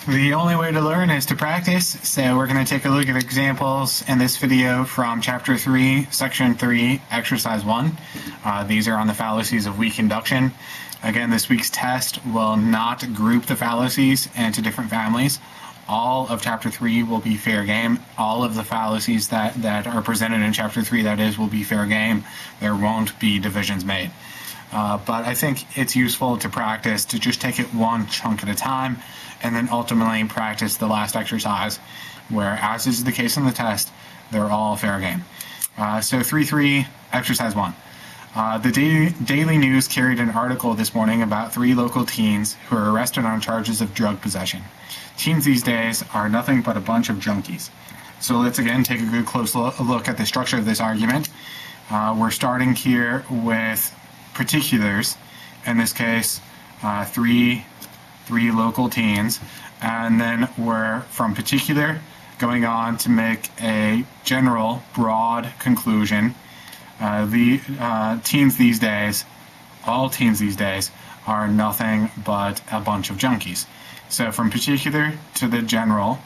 The only way to learn is to practice, so we're going to take a look at examples in this video from Chapter 3, Section 3, Exercise 1. These are on the fallacies of weak induction. Again, this week's test will not group the fallacies into different families. All of Chapter 3 will be fair game. All of the fallacies that are presented in Chapter 3, that is, will be fair game. There won't be divisions made. But I think it's useful to practice to just take it one chunk at a time and then ultimately practice the last exercise where, as is the case in the test, they're all fair game. So 3.3, Exercise 1. The Daily News carried an article this morning about 3 local teens who were arrested on charges of drug possession. Teens these days are nothing but a bunch of junkies. So let's again take a good close look at the structure of this argument. We're starting here with particulars, in this case, three local teens, and then we're from particular going on to make a general, broad conclusion. The teens these days, all teens these days, are nothing but a bunch of junkies. So from particular to the general,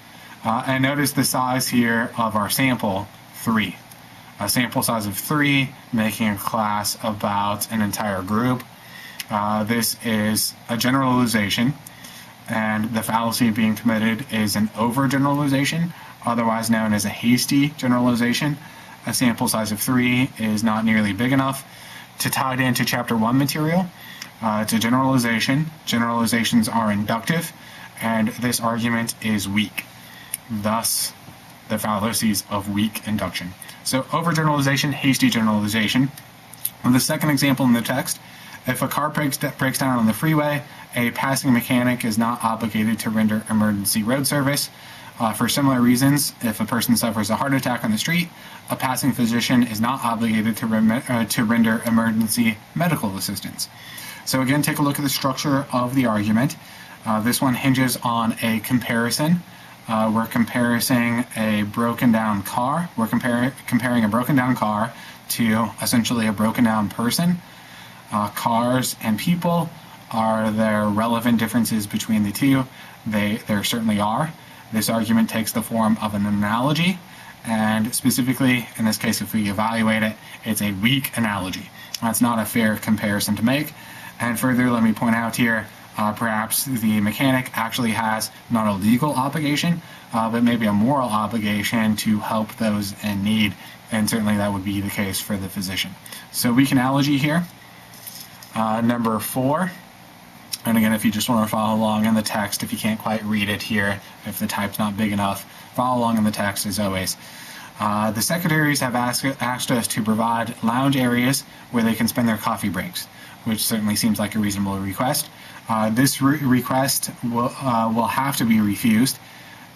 and notice the size here of our sample, 3. A sample size of 3, making a class about an entire group. This is a generalization, and the fallacy being committed is an overgeneralization, otherwise known as a hasty generalization. A sample size of 3 is not nearly big enough to tie it into Chapter 1 material. It's a generalization. Generalizations are inductive, and this argument is weak. Thus, the fallacies of weak induction. So overgeneralization, hasty generalization. On the second example in the text, if a car breaks down on the freeway, a passing mechanic is not obligated to render emergency road service. For similar reasons, if a person suffers a heart attack on the street, a passing physician is not obligated to render emergency medical assistance. So again, take a look at the structure of the argument. This one hinges on a comparison. We're comparing a broken down car. We're comparing a broken down car to essentially a broken down person. Cars and people, are there relevant differences between the two? There certainly are. This argument takes the form of an analogy, and specifically, in this case, if we evaluate it, it's a weak analogy. That's not a fair comparison to make. And further, let me point out here, perhaps the mechanic actually has not a legal obligation, but maybe a moral obligation to help those in need, and certainly that would be the case for the physician. So weak analogy here. Number 4, and again, if you just want to follow along in the text, if you can't quite read it here, if the type's not big enough, follow along in the text as always. The secretaries have asked us to provide lounge areas where they can spend their coffee breaks, which certainly seems like a reasonable request. This request will have to be refused.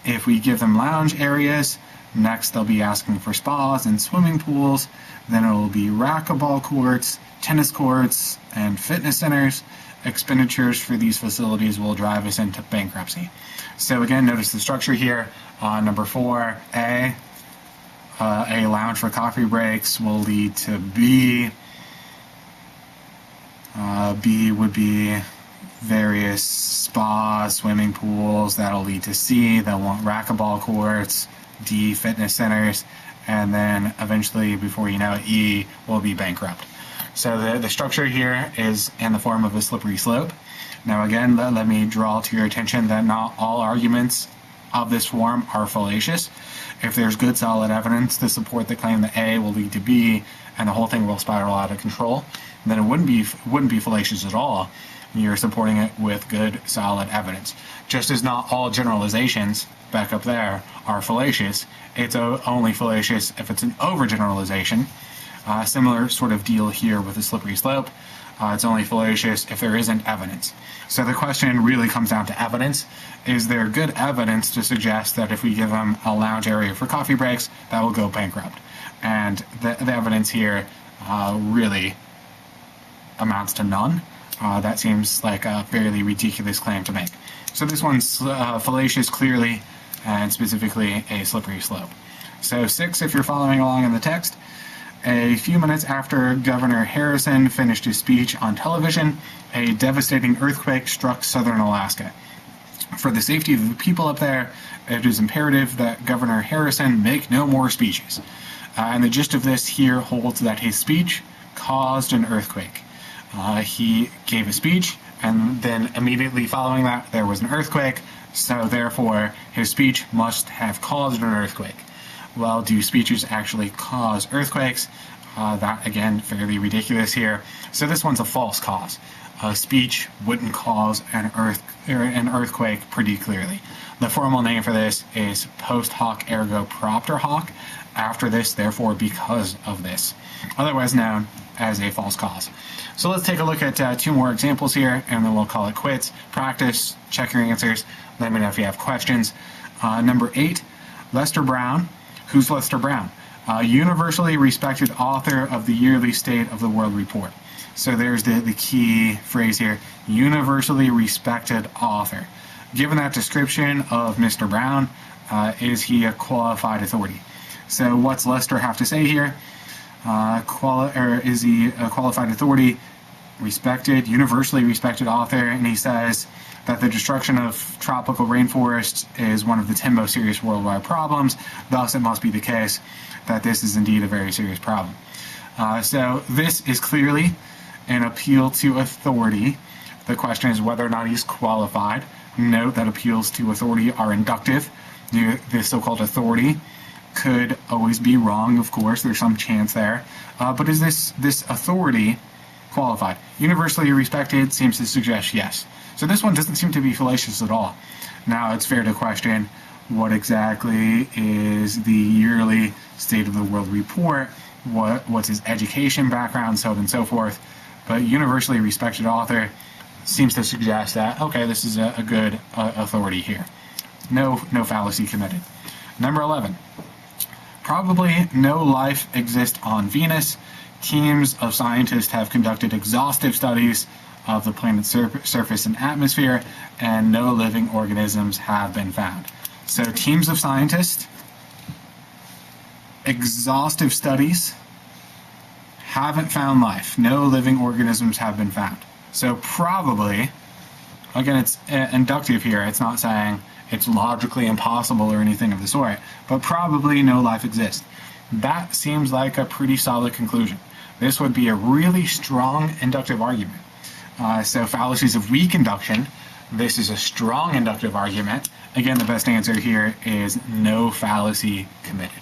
If we give them lounge areas, next they'll be asking for spas and swimming pools, then it will be racquetball courts, tennis courts, and fitness centers. Expenditures for these facilities will drive us into bankruptcy. So again, notice the structure here. Number 4, A lounge for coffee breaks will lead to B. B would be various spas, swimming pools. That'll lead to C. They'll want racquetball courts. D, fitness centers. And then eventually, before you know it, E will be bankrupt. So the structure here is in the form of a slippery slope. Now again, let me draw to your attention that not all arguments of this form are fallacious. If there's good solid evidence to support the claim that A will lead to B and the whole thing will spiral out of control, then it wouldn't be fallacious at all. You're supporting it with good solid evidence. Just as not all generalizations, back up there, are fallacious, it's only fallacious if it's an overgeneralization. Similar sort of deal here with a slippery slope. It's only fallacious if there isn't evidence. So the question really comes down to evidence. Is there good evidence to suggest that if we give them a lounge area for coffee breaks, that will go bankrupt? And the evidence here really amounts to none. That seems like a fairly ridiculous claim to make. So this one's fallacious clearly, and specifically a slippery slope. So 6, if you're following along in the text, a few minutes after Governor Harrison finished his speech on television, a devastating earthquake struck southern Alaska. For the safety of the people up there, it is imperative that Governor Harrison make no more speeches. And the gist of this here holds that his speech caused an earthquake. He gave a speech, and then immediately following that, there was an earthquake, so therefore his speech must have caused an earthquake. Well, do speeches actually cause earthquakes? That, again, fairly ridiculous here. So this one's a false cause. A speech wouldn't cause an earthquake pretty clearly. The formal name for this is post hoc ergo propter hoc, after this, therefore because of this, otherwise known as a false cause. So let's take a look at two more examples here, and then we'll call it quits. Practice, check your answers, let me know if you have questions. Number 8, Lester Brown. Who's Lester Brown? Universally respected author of the Yearly State of the World Report. So there's the key phrase here, universally respected author. Given that description of Mr. Brown, is he a qualified authority? So what's Lester have to say here? Is he a qualified authority, respected, universally respected author? And he says that the destruction of tropical rainforests is one of the 10 most serious worldwide problems. Thus, it must be the case that this is indeed a very serious problem. So this is clearly an appeal to authority. The question is whether or not he's qualified. Note that appeals to authority are inductive. The so-called authority could always be wrong, of course. There's some chance there. But is this authority qualified? Universally respected seems to suggest yes. So this one doesn't seem to be fallacious at all. Now, it's fair to question what exactly is the Yearly State of the World Report, what's his education background, so on and so forth. But universally respected author seems to suggest that, okay, this is a good authority here. No fallacy committed. Number 11. Probably no life exists on Venus. Teams of scientists have conducted exhaustive studies of the planet's surface and atmosphere, and no living organisms have been found. So teams of scientists, exhaustive studies, haven't found life. No living organisms have been found. So probably, again, it's inductive here. It's not saying it's logically impossible or anything of the sort, but probably no life exists. That seems like a pretty solid conclusion. This would be a really strong inductive argument. So fallacies of weak induction, this is a strong inductive argument. Again, the best answer here is no fallacy committed.